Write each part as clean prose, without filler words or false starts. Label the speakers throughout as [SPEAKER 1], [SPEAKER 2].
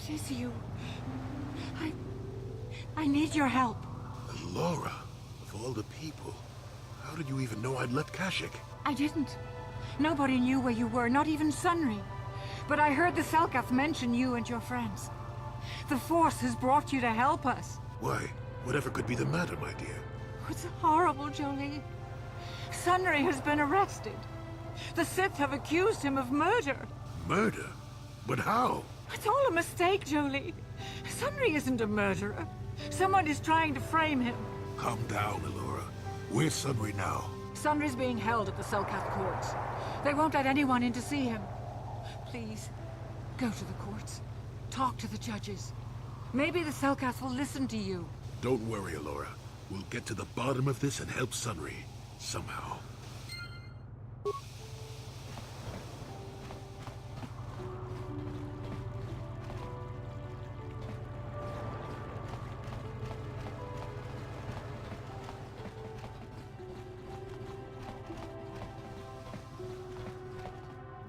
[SPEAKER 1] It is you. I need your help.
[SPEAKER 2] Laura, of all the people, how did you even know I'd left Kashyyyk?
[SPEAKER 1] I didn't. Nobody knew where you were, not even Sunry. But I heard the Selkath mention you and your friends. The Force has brought you to help us.
[SPEAKER 2] Why? Whatever could be the matter, my dear?
[SPEAKER 1] It's horrible, Jolie. Sunry has been arrested. The Sith have accused him of murder.
[SPEAKER 2] Murder? But how?
[SPEAKER 1] It's all a mistake, Jolie. Sunry isn't a murderer. Someone is trying to frame him.
[SPEAKER 2] Calm down, Allura. Where's Sunry now?
[SPEAKER 1] Sunry's being held at the Selkath courts. They won't let anyone in to see him. Please, go to the courts. Talk to the judges. Maybe the Selkath will listen to you.
[SPEAKER 2] Don't worry, Allura. We'll get to the bottom of this and help Sunry. Somehow.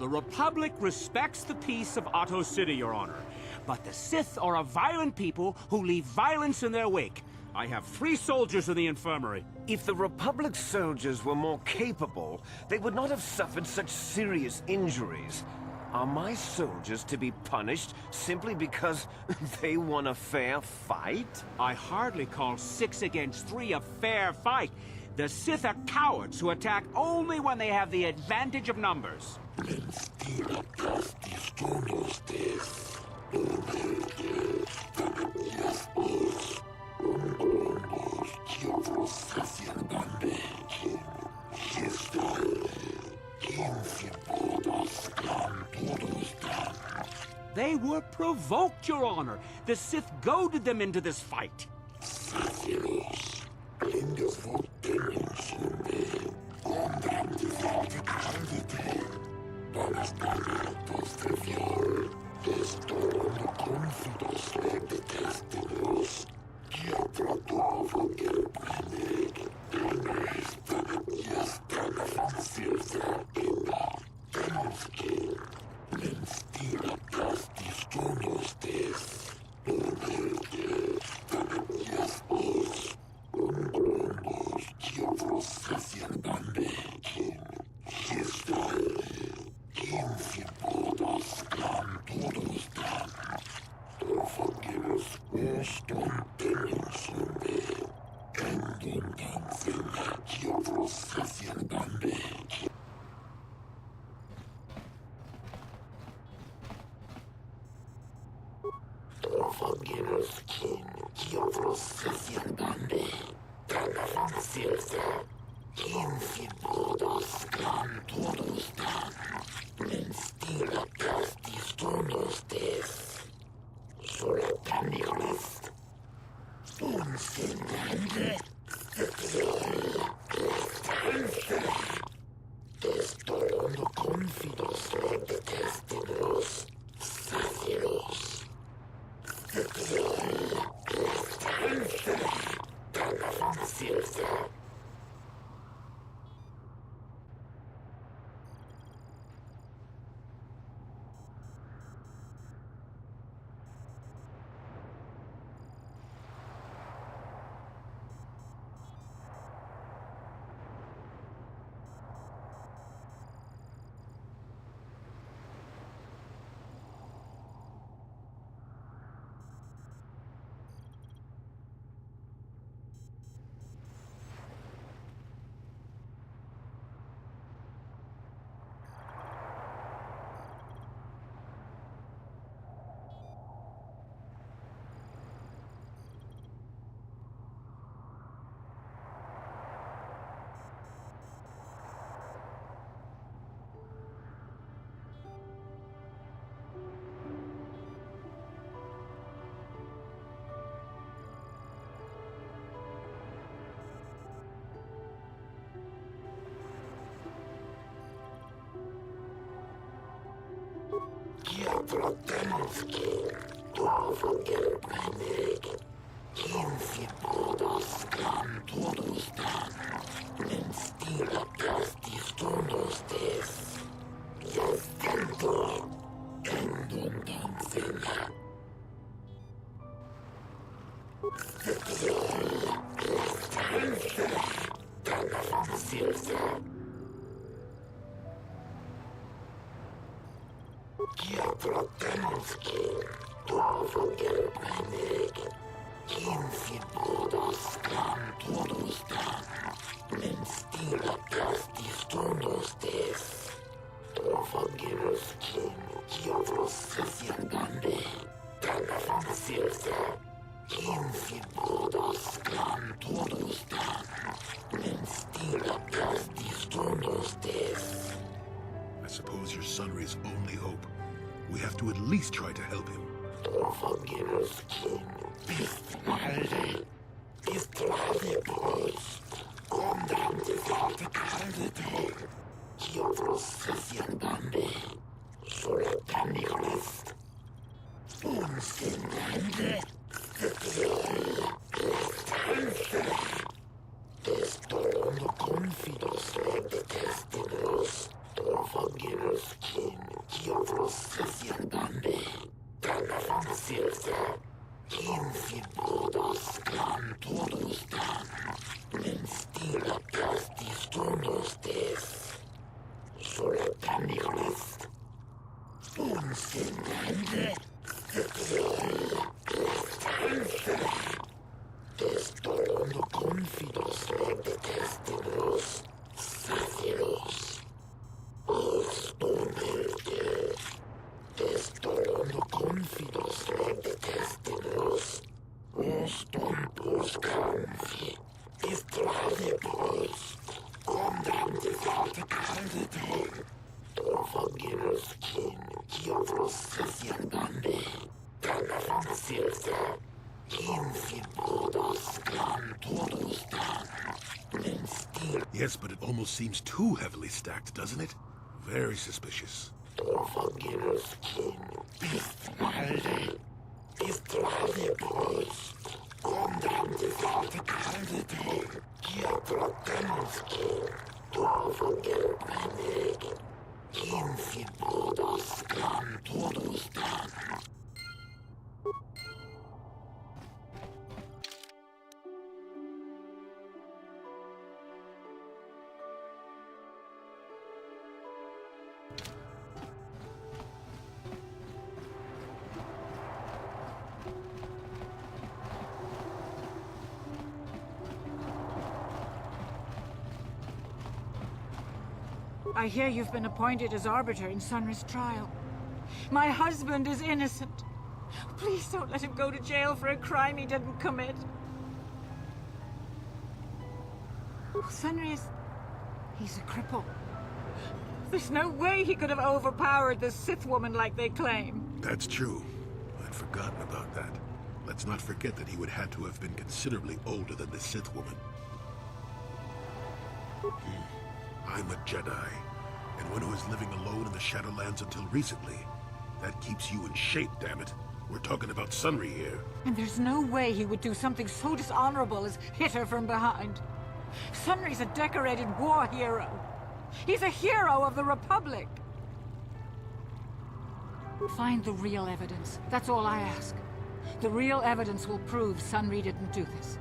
[SPEAKER 3] The Republic respects the peace of Otto City, Your Honor. But the Sith are a violent people who leave violence in their wake. I have 3 soldiers in the infirmary.
[SPEAKER 4] If the Republic soldiers were more capable, they would not have suffered such serious injuries. Are my soldiers to be punished simply because they won a fair fight?
[SPEAKER 3] I hardly call 6 against 3 a fair fight. The Sith are cowards who attack only when they have the advantage of numbers. They were provoked, Your Honor. The Sith goaded them into this fight.
[SPEAKER 2] I suppose you're Sunry's only hope. We have to at least try to help him. Yes, but it almost seems too heavily stacked, doesn't it? Very suspicious.
[SPEAKER 1] I hear you've been appointed as Arbiter in Sunry's trial. My husband is innocent. Please don't let him go to jail for a crime he didn't commit. Sunry is... he's a cripple. There's no way he could have overpowered this Sith woman like they claim.
[SPEAKER 2] That's true. I'd forgotten about that. Let's not forget that he would have to have been considerably older than the Sith woman. I'm a Jedi, and one who was living alone in the Shadowlands until recently. That keeps you in shape, damn it. We're talking about Sunry here.
[SPEAKER 1] And there's no way he would do something so dishonorable as hit her from behind. Sunry's a decorated war hero. He's a hero of the Republic. Find the real evidence. That's all I ask. The real evidence will prove Sunry didn't do this.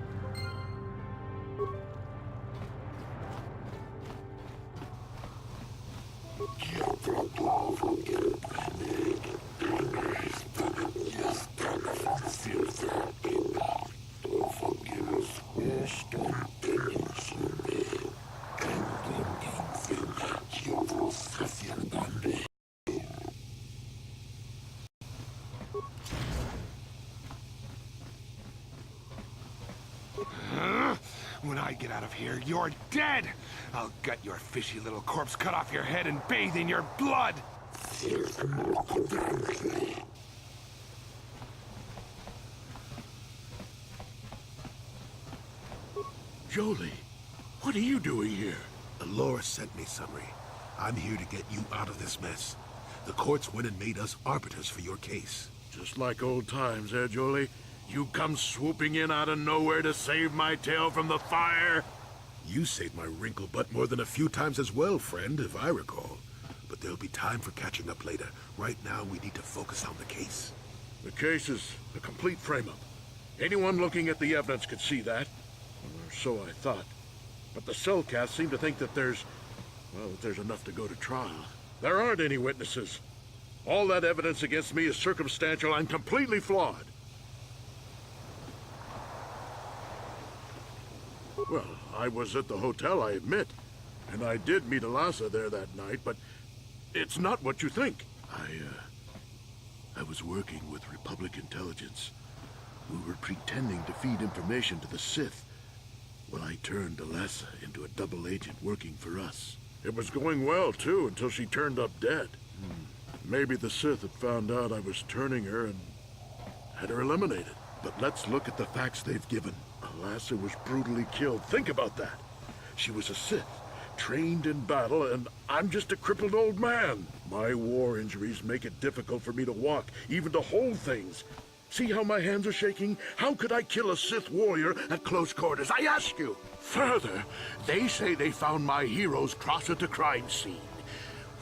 [SPEAKER 5] When I get out of here, you're dead! I'll gut your fishy little corpse, cut off your head, and bathe in your blood!
[SPEAKER 2] Jolie, what are you doing here? Alora sent me, Sunry. I'm here to get you out of this mess. The courts went and made us arbiters for your case.
[SPEAKER 6] Just like old times, eh, Jolie? You come swooping in out of nowhere to save my tail from the fire?
[SPEAKER 2] You saved my wrinkle butt more than a few times as well, friend, if I recall. But there'll be time for catching up later. Right now, we need to focus on the case.
[SPEAKER 6] The case is a complete frame-up. Anyone looking at the evidence could see that. Or so I thought. But the cellcasts seem to think that there's enough to go to trial. There aren't any witnesses. All that evidence against me is circumstantial and completely flawed. Well, I was at the hotel, I admit. And I did meet Alasa there that night, but it's not what you think. I was working with Republic intelligence. We were pretending to feed information to the Sith. Well, I turned Alasa into a double agent working for us. It was going well, too, until she turned up dead. Maybe the Sith had found out I was turning her and had her eliminated. But let's look at the facts they've given. Alasa was brutally killed. Think about that. She was a Sith, trained in battle, and I'm just a crippled old man. My war injuries make it difficult for me to walk, even to hold things. See how my hands are shaking? How could I kill a Sith warrior at close quarters? I ask you. Further, they say they found my heroes cross at the crime scene.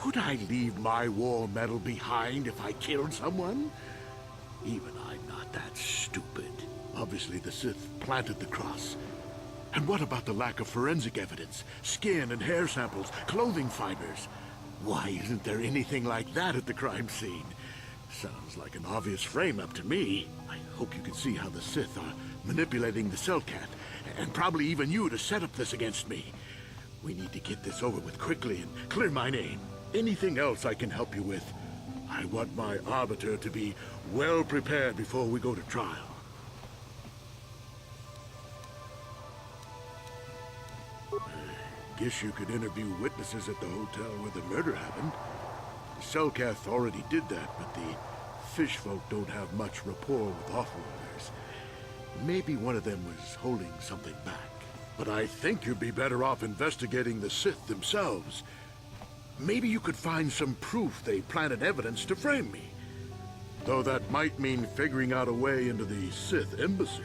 [SPEAKER 6] Would I leave my war medal behind if I killed someone? Even I'm not that stupid. Obviously, the Sith planted the cross. And what about the lack of forensic evidence? Skin and hair samples, clothing fibers. Why isn't there anything like that at the crime scene? Sounds like an obvious frame-up to me. I hope you can see how the Sith are manipulating the Cellcat, and probably even you to set up this against me. We need to get this over with quickly and clear my name. Anything else I can help you with? I want my Arbiter to be well prepared before we go to trial. I guess you could interview witnesses at the hotel where the murder happened. The Cellcath already did that, but the fish folk don't have much rapport with offworlders. Maybe one of them was holding something back. But I think you'd be better off investigating the Sith themselves. Maybe you could find some proof they planted evidence to frame me. Though that might mean figuring out a way into the Sith embassy.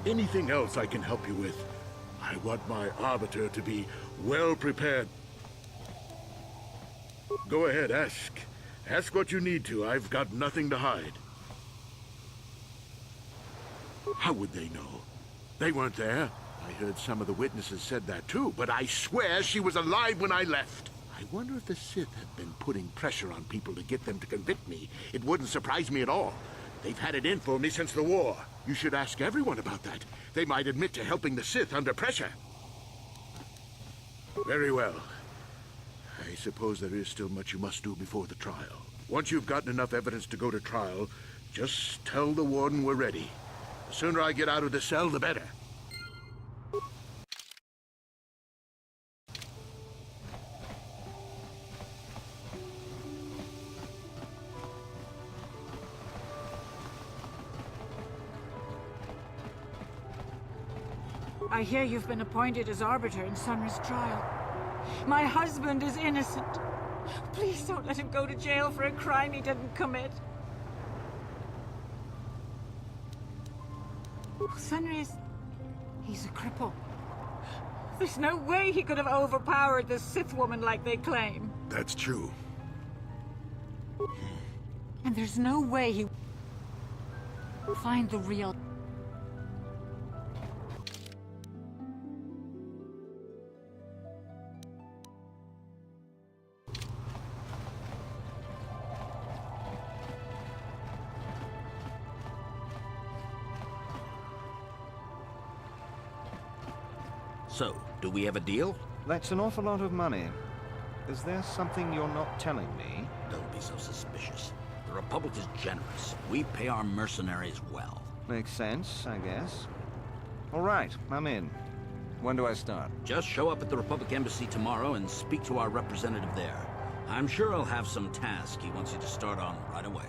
[SPEAKER 6] Anything else I can help you with? I want my Arbiter to be well prepared. Go ahead, ask. Ask what you need to. I've got nothing to hide. How would they know? They weren't there. I heard some of the witnesses said that too, but I swear she was alive when I left. I wonder if the Sith have been putting pressure on people to get them to convict me. It wouldn't surprise me at all. They've had it in for me since the war. You should ask everyone about that. They might admit to helping the Sith under pressure. Very well. I suppose there is still much you must do before the trial. Once you've gotten enough evidence to go to trial, just tell the warden we're ready. The sooner I get out of the cell, the better.
[SPEAKER 1] I hear you've been appointed as Arbiter in Sunra's trial. My husband is innocent. Please don't let him go to jail for a crime he didn't commit. Sunra is... he's a cripple. There's no way he could have overpowered this Sith woman like they claim.
[SPEAKER 2] That's true.
[SPEAKER 1] And there's no way he... find the real...
[SPEAKER 7] So, do we have a deal?
[SPEAKER 8] That's an awful lot of money. Is there something you're not telling me?
[SPEAKER 7] Don't be so suspicious. The Republic is generous. We pay our mercenaries well.
[SPEAKER 8] Makes sense, I guess. All right, I'm in. When do I start?
[SPEAKER 7] Just show up at the Republic Embassy tomorrow and speak to our representative there. I'm sure he'll have some task he wants you to start on right away.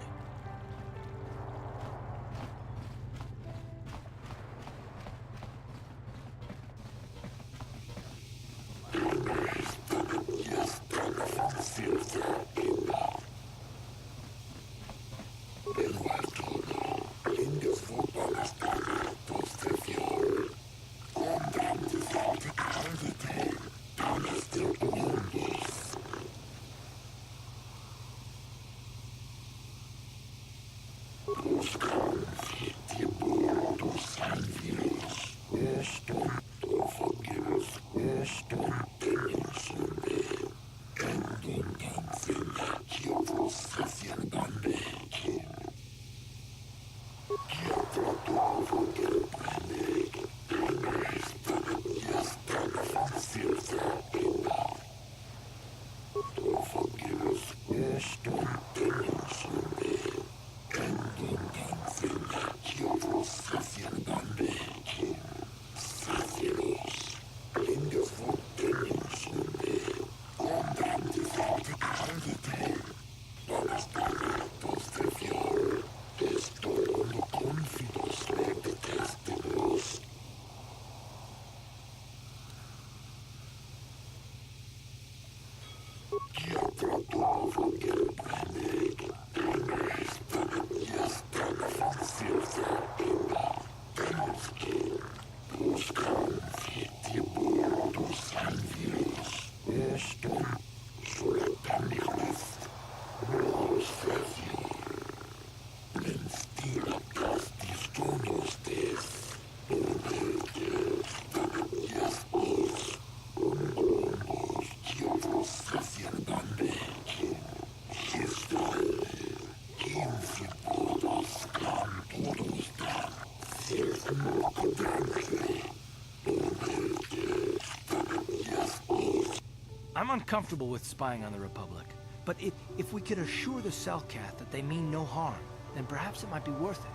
[SPEAKER 9] I'm uncomfortable with spying on the Republic, but if we could assure the Selkath that they mean no harm, then perhaps it might be worth it.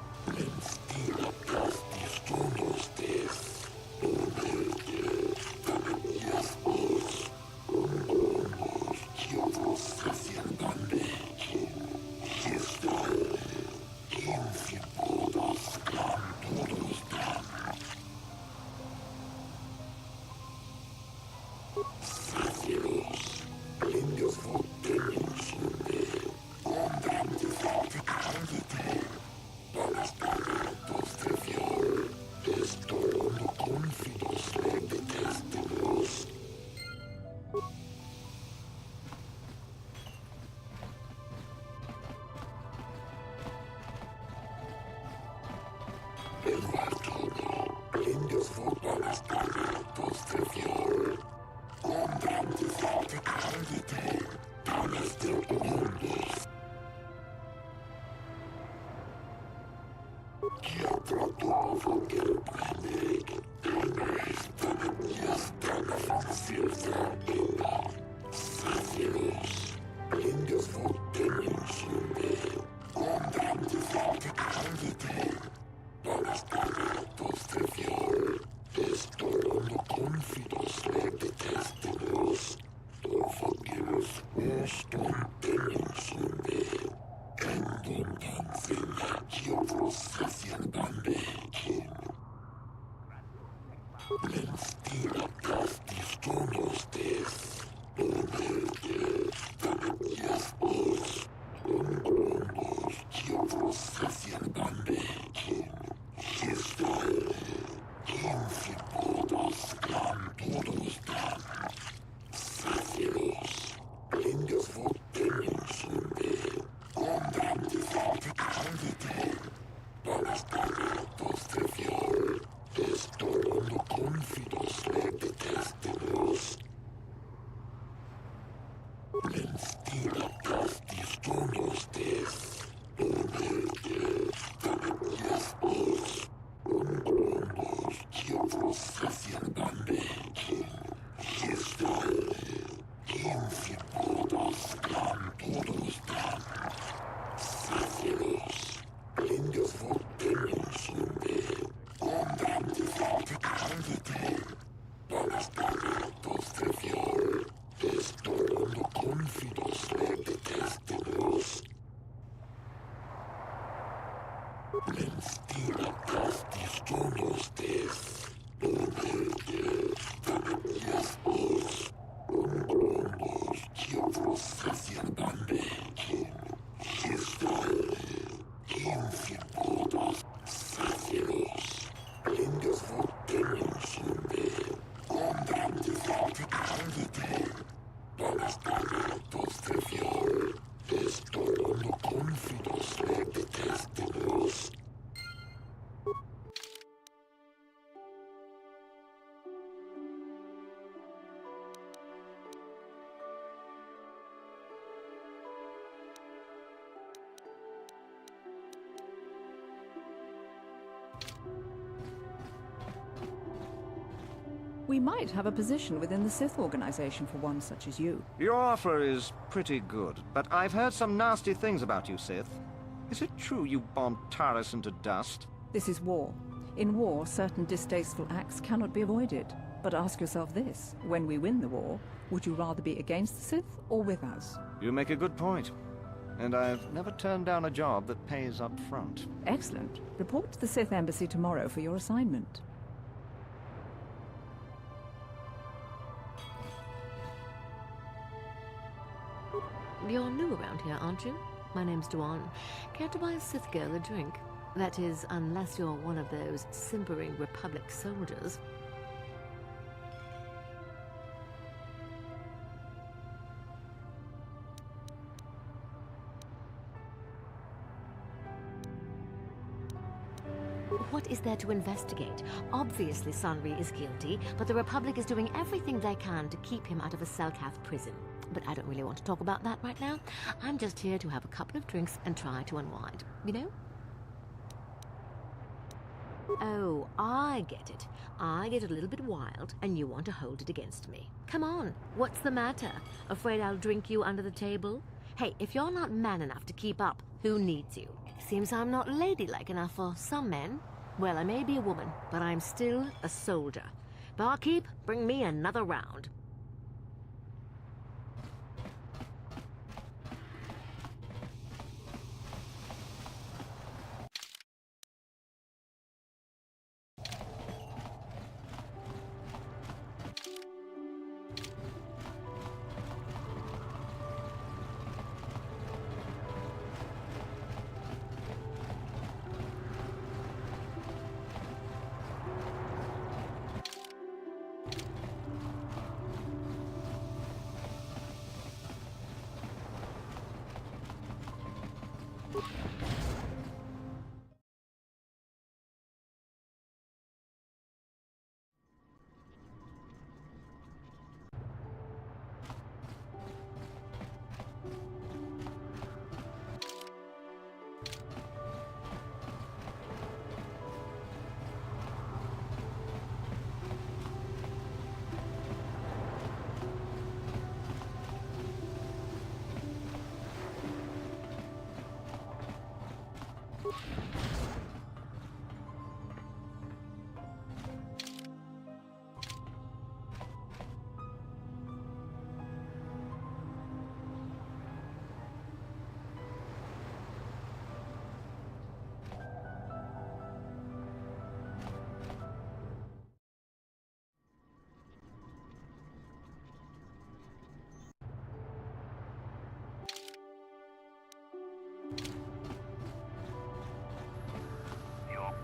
[SPEAKER 10] We might have a position within the Sith organization for one such as you.
[SPEAKER 8] Your offer is pretty good, but I've heard some nasty things about you, Sith. Is it true you bombed Taris into dust?
[SPEAKER 10] This is war. In war, certain distasteful acts cannot be avoided. But ask yourself this, when we win the war, would you rather be against the Sith or with us?
[SPEAKER 8] You make a good point. And I've never turned down a job that pays up front.
[SPEAKER 10] Excellent. Report to the Sith Embassy tomorrow for your assignment.
[SPEAKER 11] You're new around here, aren't you? My name's Duan. Care to buy a Sith girl a drink? That is, unless you're one of those simpering Republic soldiers. What is there to investigate? Obviously Sanri is guilty, but the Republic is doing everything they can to keep him out of a Selkath prison. But I don't really want to talk about that right now. I'm just here to have a couple of drinks and try to unwind, you know? Oh, I get it. I get a little bit wild, and you want to hold it against me. Come on, what's the matter? Afraid I'll drink you under the table? Hey, if you're not man enough to keep up, who needs you? Seems I'm not ladylike enough for some men. Well, I may be a woman, but I'm still a soldier. Barkeep, bring me another round.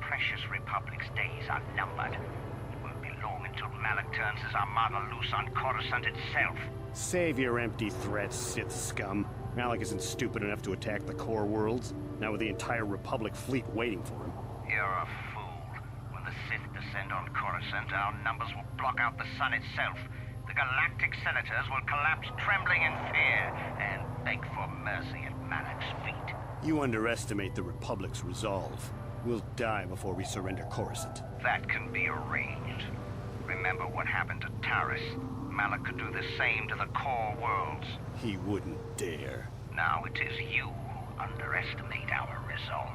[SPEAKER 12] Precious Republic's days are numbered. It won't be long until Malak turns his armada loose on Coruscant itself.
[SPEAKER 13] Save your empty threats, Sith scum. Malak isn't stupid enough to attack the core worlds, now with the entire Republic fleet waiting for him.
[SPEAKER 12] You're a fool. When the Sith descend on Coruscant, our numbers will block out the sun itself. The galactic senators will collapse trembling in fear and beg for mercy at Malak's feet.
[SPEAKER 13] You underestimate the Republic's resolve. We'll die before we surrender Coruscant.
[SPEAKER 12] That can be arranged. Remember what happened to Taris. Malak could do the same to the core worlds.
[SPEAKER 13] He wouldn't dare.
[SPEAKER 12] Now it is you who underestimate our resolve.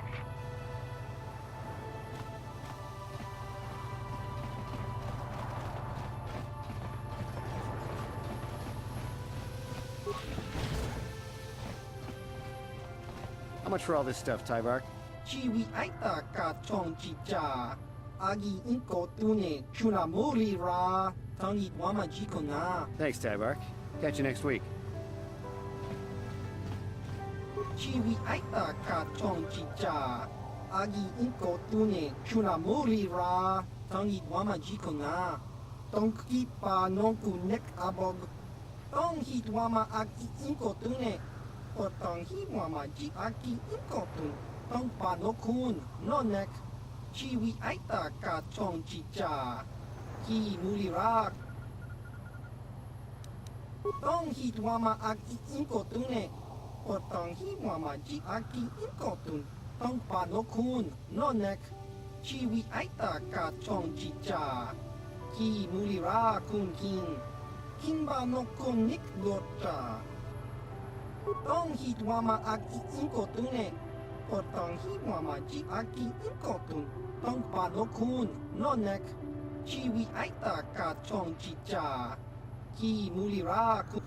[SPEAKER 13] How much for all this stuff, Tyvark?
[SPEAKER 14] Chiwi aita ka chong chicha. Agi inko tune chuna muri ra. Tangi wama jiko na.
[SPEAKER 13] Thanks, Tyvark. Catch you next week.
[SPEAKER 14] Chiwi aita ka chong chicha. Agi inko tune chuna muri ra. Tangi wama jiko na. Tong kipa nonku nek abog. Tong hit wama agi inko tune. Otong hi wama ji agi inko tune. Tong pa no kun, no nek. Chiwi aita ka chong chicha. Ki muri rak. Tong hit wama aki inko tune. Otong hi wama ji aki inko tune. Tong pa no kun, no nek. Chiwi aita ka chong chicha. ki mulira kun king. King ba no kun nik dota. Tong hit wama aki inkotune. Potong hit wama ji aki inkotun. Tong pa no kun no nek. Chiwi aita ka chong chicha. Ki mulira kun.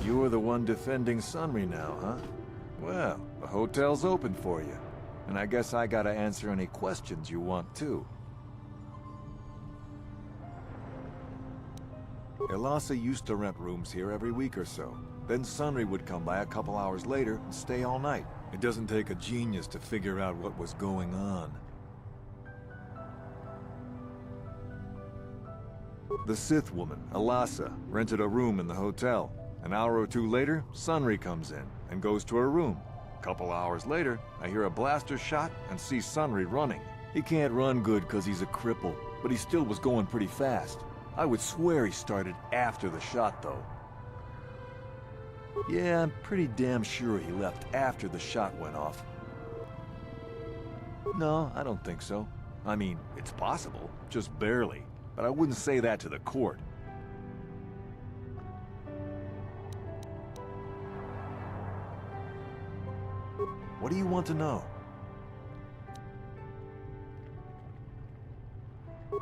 [SPEAKER 15] You're the one defending Sunry now, huh? Well, the hotel's open for you. And I guess I gotta answer any questions you want, too. Elasa used to rent rooms here every week or so. Then Sunry would come by a couple hours later and stay all night. It doesn't take a genius to figure out what was going on. The Sith woman, Elasa, rented a room in the hotel. An hour or two later, Sunry comes in and goes to her room. A couple hours later, I hear a blaster shot and see Sunry running. He can't run good because he's a cripple, but he still was going pretty fast. I would swear he started after the shot, though. Yeah, I'm pretty damn sure he left after the shot went off. No, I don't think so. I mean, it's possible, just barely. But I wouldn't say that to the court. What do you want to know?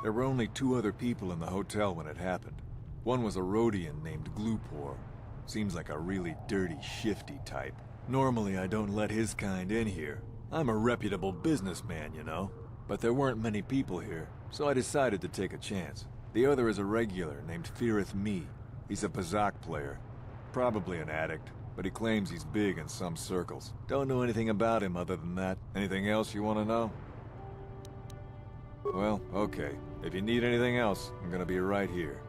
[SPEAKER 15] There were only 2 other people in the hotel when it happened. One was a Rhodian named Glupor. Seems like a really dirty, shifty type. Normally I don't let his kind in here. I'm a reputable businessman, you know. But there weren't many people here, so I decided to take a chance. The other is a regular named Firith Me. He's a Pazak player. Probably an addict, but he claims he's big in some circles. Don't know anything about him other than that. Anything else you want to know? Well, okay. If you need anything else, I'm gonna be right here.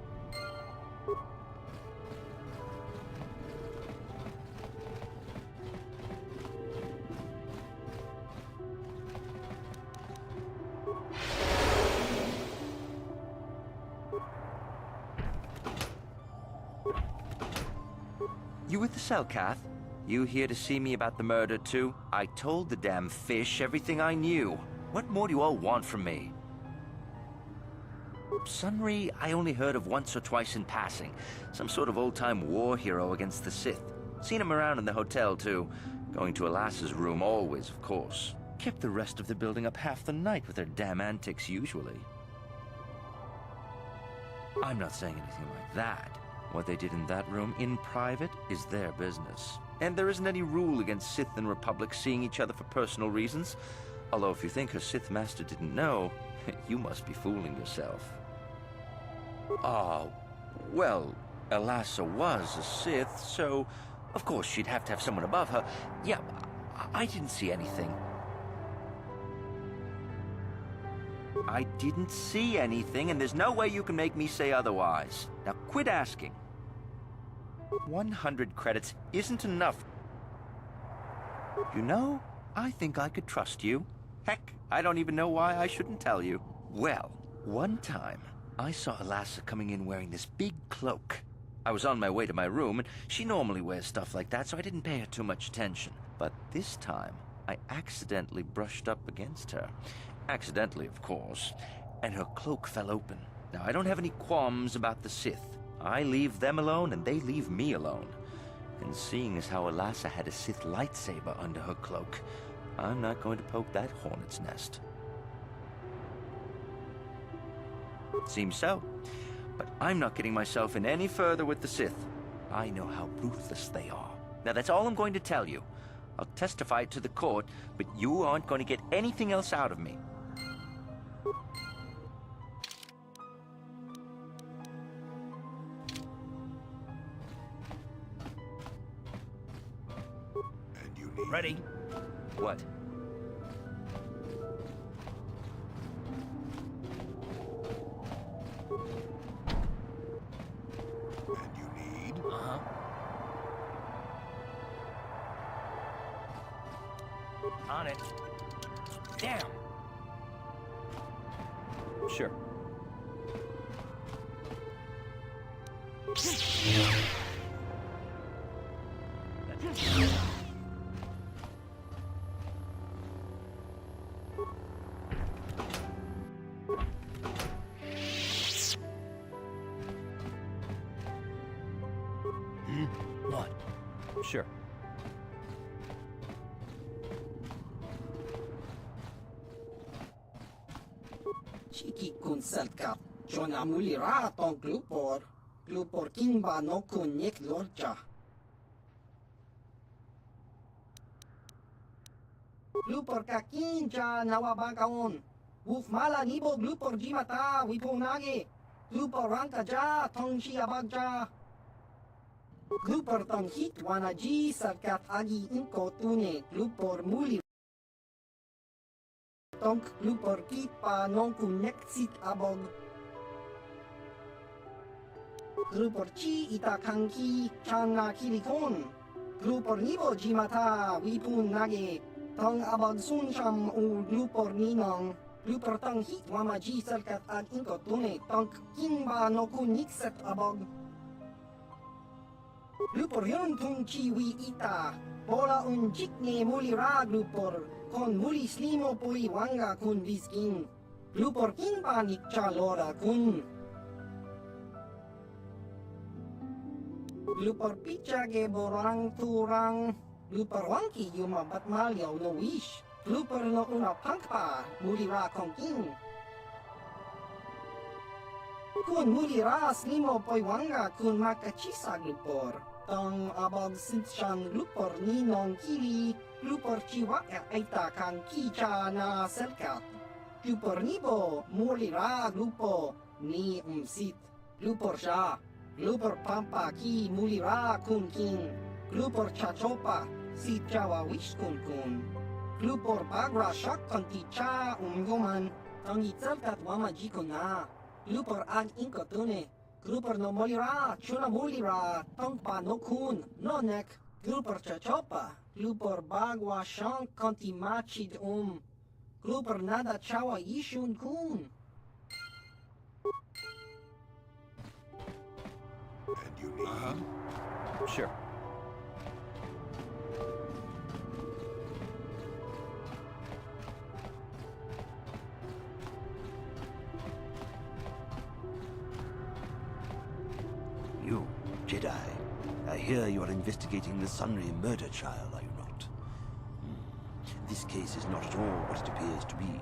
[SPEAKER 16] You with the Selkath? You here to see me about the murder, too? I told the damn fish everything I knew. What more do you all want from me? Sunry, I only heard of once or twice in passing. Some sort of old-time war hero against the Sith. Seen him around in the hotel, too. Going to Elasa's room always, of course. Kept the rest of the building up half the night with their damn antics usually. I'm not saying anything like that. What they did in that room, in private, is their business. And there isn't any rule against Sith and Republic seeing each other for personal reasons. Although if you think her Sith master didn't know, you must be fooling yourself. Well, Elasa was a Sith, so of course she'd have to have someone above her. Yeah, I didn't see anything. I didn't see anything, and there's no way you can make me say otherwise. Now quit asking. 100 credits isn't enough. You know, I think I could trust you. Heck, I don't even know why I shouldn't tell you. Well, one time, I saw Alassa coming in wearing this big cloak. I was on my way to my room, and she normally wears stuff like that, so I didn't pay her too much attention. But this time, I accidentally brushed up against her. Accidentally, of course. And her cloak fell open. Now, I don't have any qualms about the Sith. I leave them alone, and they leave me alone. And seeing as how Alassa had a Sith lightsaber under her cloak, I'm not going to poke that hornet's nest. Seems so. But I'm not getting myself in any further with the Sith. I know how ruthless they are. Now, that's all I'm going to tell you. I'll testify it to the court, but you aren't going to get anything else out of me.
[SPEAKER 2] And you need...
[SPEAKER 9] Ready?
[SPEAKER 16] What?
[SPEAKER 2] And you need...
[SPEAKER 9] Uh-huh. On it. Damn.
[SPEAKER 16] Sure.
[SPEAKER 9] What?
[SPEAKER 16] Sure.
[SPEAKER 14] Chiki kun selkat. Jona mulira ton glupor. Glupor kimba no kun nek lorja. Glupor kakinja nawabagaon. Wuf mala nibo glupor jimata wipunage. Glupor ranka ja tong shiabagja. Glupor tong hit wanaji selkat agi inko tune. Glupor muli. Tonk glupor kipa nonku neksit abog. Glupor chi ita kanki changa kilikon. Glupor nibo jimata wipun nage. Tong abog sunsham u glupor ninong. Glupor tong hit wamaji selkat ag inko tune. Tonk kimba noku nikset abog. Glupor yun tung chi wi ita. Bola un jikne mulira glupor. Kon muli slimo pui wanga kun viskin. Glupor kimba nikcha lora kun. Glupor pichage borang turang. Glupor wangki yuma batmalyaw no wish. Glupor no una pangpa mulira kongking. Kun mulira slimo pui wanga kun makachisa glupor. Tong abag sinshan glupor ninong kili. Glupor chiwa aita kang kicha na selkat. Glupor nibo mulira glupo ni umsit. Glupor siya. Glupor pampa ki mulira kun king. Glupor chachopa si chawa wish kun kun. Glupor bagra shak konti cha umyoman. Tangi selkat wama jiko na. Glupor ag inkotune. Glupor no mulira chuna mulira. Tongpa no kun no nek. Glupor chachopa. Glupor bagwa shank konti machid Glupor nada chawa yishun kun.
[SPEAKER 2] And you need...
[SPEAKER 16] Sure.
[SPEAKER 17] You, Jedi. I hear you are investigating the Sunry murder trial, are you not? This case is not at all what it appears to be.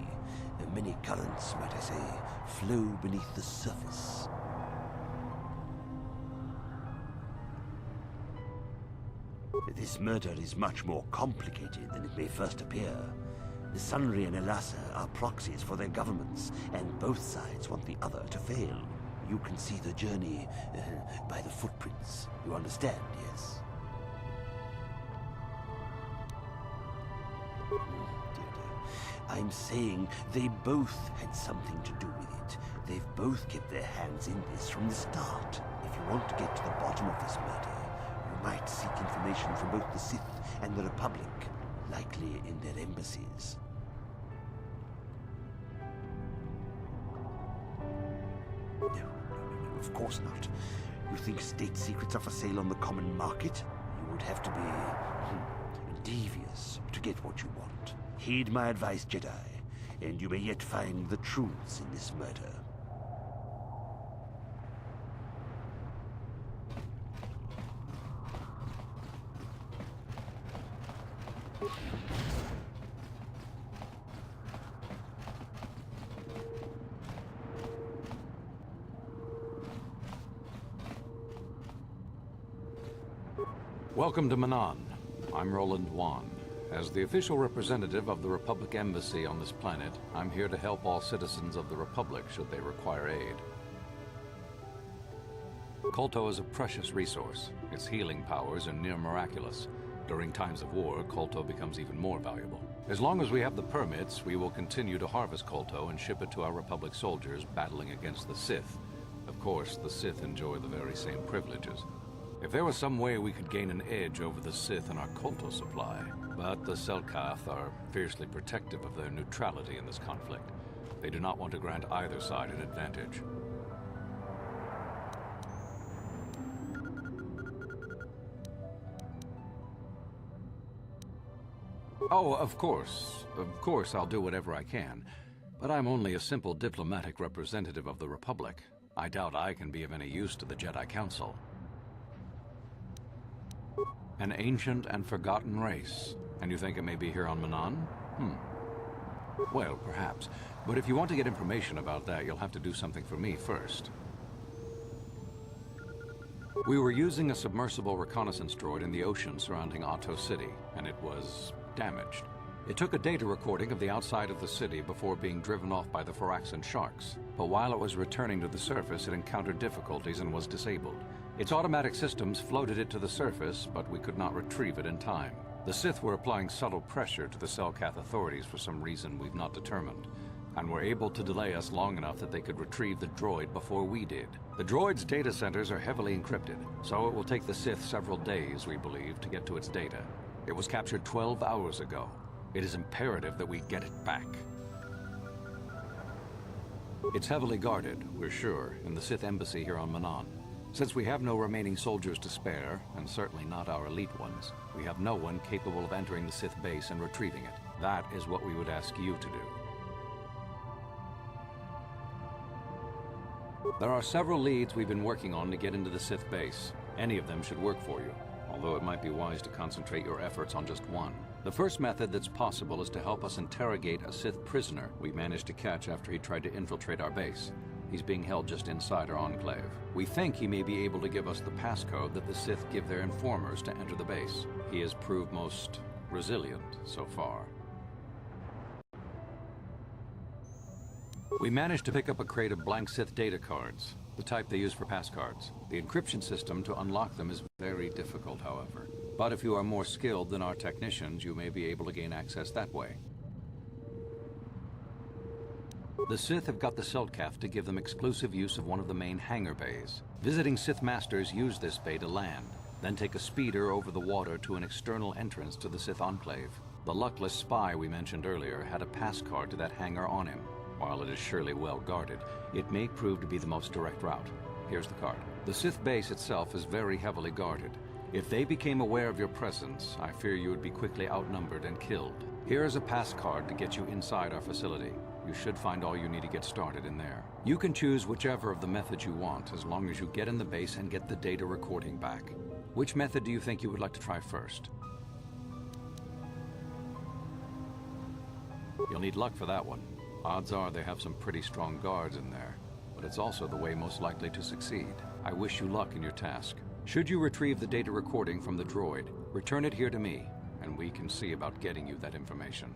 [SPEAKER 17] Many currents, might I say, flow beneath the surface. This murder is much more complicated than it may first appear. The Sunry and Alassa are proxies for their governments, and both sides want the other to fail. You can see the journey by the footprints. You understand, yes? Dear. I'm saying they both had something to do with it. They've both kept their hands in this from the start. If you want to get to the bottom of this murder, might seek information from both the Sith and the Republic, likely in their embassies. No, of course not. You think state secrets are for sale on the common market? You would have to be devious to get what you want. Heed my advice, Jedi, and you may yet find the truths in this murder.
[SPEAKER 18] Welcome to Manan. I'm Roland Wan. As the official representative of the Republic Embassy on this planet, I'm here to help all citizens of the Republic should they require aid. KOTOR is a precious resource. Its healing powers are near miraculous. During times of war, KOTOR becomes even more valuable. As long as we have the permits, we will continue to harvest KOTOR and ship it to our Republic soldiers battling against the Sith. Of course, the Sith enjoy the very same privileges. If there was some way we could gain an edge over the Sith in our KOTOR supply, but the Selkath are fiercely protective of their neutrality in this conflict. They do not want to grant either side an advantage. Oh, of course I'll do whatever I can, but I'm only a simple diplomatic representative of the Republic. I doubt I can be of any use to the Jedi Council. An ancient and forgotten race. And you think it may be here on Manan? Well, perhaps. But if you want to get information about that, you'll have to do something for me first. We were using a submersible reconnaissance droid in the ocean surrounding Ahto City, and it was damaged. It took a data recording of the outside of the city before being driven off by the Phyraxan sharks. But while it was returning to the surface, it encountered difficulties and was disabled. Its automatic systems floated it to the surface, but we could not retrieve it in time. The Sith were applying subtle pressure to the Selkath authorities for some reason we've not determined, and were able to delay us long enough that they could retrieve the droid before we did. The droid's data centers are heavily encrypted, so it will take the Sith several days, we believe, to get to its data. It was captured 12 hours ago. It is imperative that we get it back. It's heavily guarded, we're sure, in the Sith embassy here on Manan. Since we have no remaining soldiers to spare, and certainly not our elite ones, we have no one capable of entering the Sith base and retrieving it. That is what we would ask you to do. There are several leads we've been working on to get into the Sith base. Any of them should work for you, although it might be wise to concentrate your efforts on just one. The first method that's possible is to help us interrogate a Sith prisoner we managed to catch after he tried to infiltrate our base. He's being held just inside our enclave. We think he may be able to give us the passcode that the Sith give their informers to enter the base. He has proved most resilient so far. We managed to pick up a crate of blank Sith data cards, the type they use for passcards. The encryption system to unlock them is very difficult, however. But if you are more skilled than our technicians, you may be able to gain access that way. The Sith have got the Selkath to give them exclusive use of one of the main hangar bays. Visiting Sith Masters use this bay to land, then take a speeder over the water to an external entrance to the Sith Enclave. The luckless spy we mentioned earlier had a pass card to that hangar on him. While it is surely well guarded, it may prove to be the most direct route. Here's the card. The Sith base itself is very heavily guarded. If they became aware of your presence, I fear you would be quickly outnumbered and killed. Here is a pass card to get you inside our facility. You should find all you need to get started in there. You can choose whichever of the methods you want, as long as you get in the base and get the data recording back. Which method do you think you would like to try first? You'll need luck for that one. Odds are they have some pretty strong guards in there, but it's also the way most likely to succeed. I wish you luck in your task. Should you retrieve the data recording from the droid, return it here to me, and we can see about getting you that information.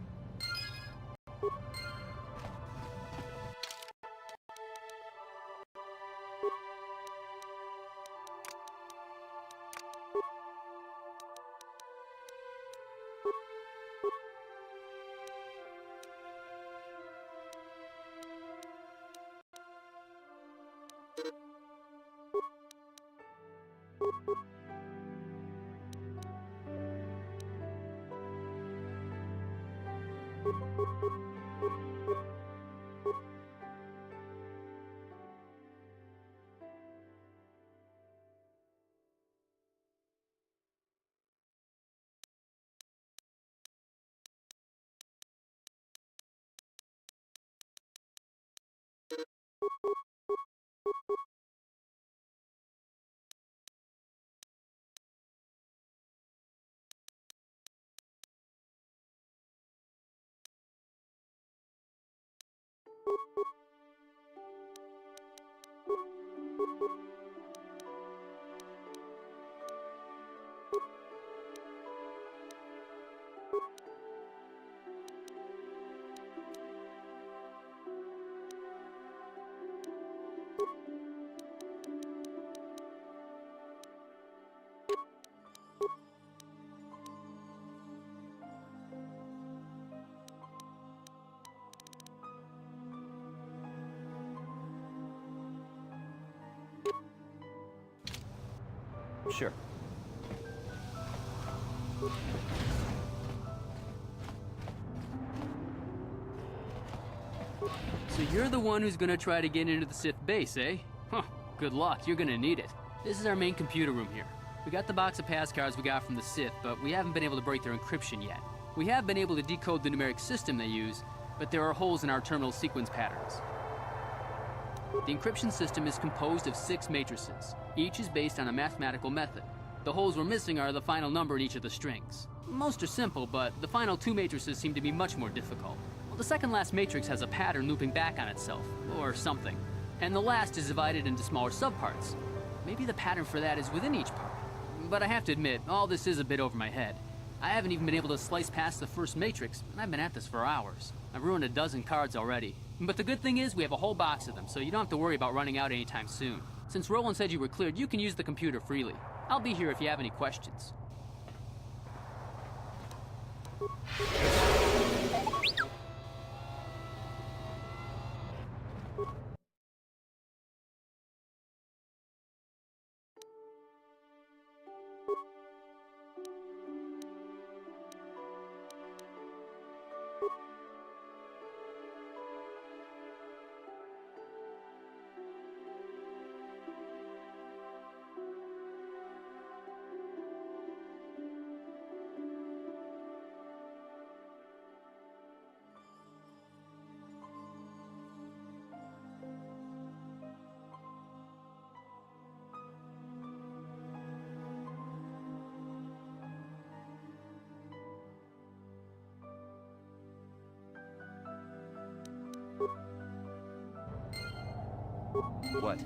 [SPEAKER 16] Sure.
[SPEAKER 19] So you're the one who's gonna try to get into the Sith base, eh? Huh, good luck, you're gonna need it. This is our main computer room here. We got the box of pass cards we got from the Sith, but we haven't been able to break their encryption yet. We have been able to decode the numeric system they use, but there are holes in our terminal sequence patterns. The encryption system is composed of 6 matrices. Each is based on a mathematical method. The holes we're missing are the final number in each of the strings. Most are simple, but the final 2 matrices seem to be much more difficult. Well, the second last matrix has a pattern looping back on itself, or something. And the last is divided into smaller subparts. Maybe the pattern for that is within each part. But I have to admit, all this is a bit over my head. I haven't even been able to slice past the first matrix, and I've been at this for hours. I've ruined a dozen cards already. But the good thing is we have a whole box of them, so you don't have to worry about running out anytime soon. Since Roland said you were cleared, you can use the computer freely. I'll be here if you have any questions.
[SPEAKER 16] What?